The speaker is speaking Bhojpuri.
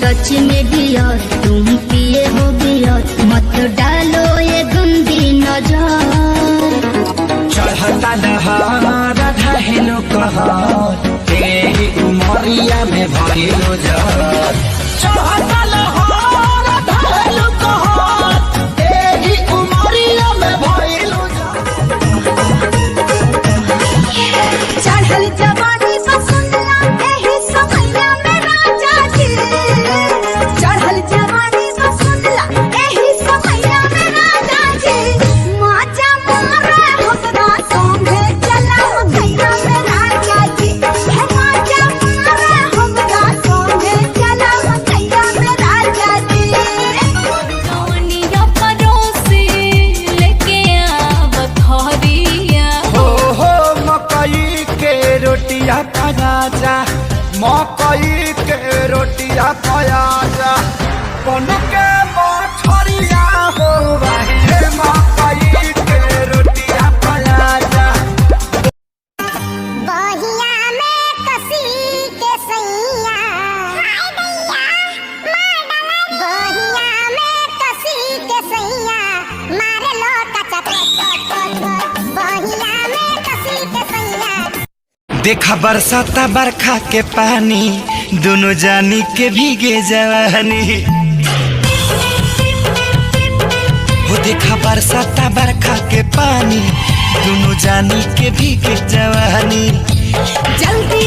टच में डियर, तुम पिए हो बियर, मत डालो ये गंदी नजर। चढ़ता दहार ढहेलो कहर, तेरी उमरिया में भइलो जर। चढ़ता दहार ढहेलो कहर, तेरी उमरिया में भइलो जर। चढ़ल जवानी बसुंदरा एही समैया में राजा जी, चढ़ल जवानी बसुंदरा एही समैया में राजा जी। माजा मारे हमरा संगे चला मकैया में राजा जी, हे माजा मारे हमरा संगे चला मकैया में राजा जी। कौनिया परोसी लेके आव खरिया, हो मकई के रोटिया खाया जा, मकई के रोटिया खाया जा। कौन के मछरिया हो रहे मकई के रोटिया खाया जा। बहिया में कसी के सैया, बहिया में कसी के सैया, मारे लो कचा बहिया में कसी के सैया। देखा बरसाता बरखा के पानी, दोनों जानी के भीगे जवानी। हो देखा बरसाता बरखा के पानी, दोनों जानी के भीगे जवानी। जल्दी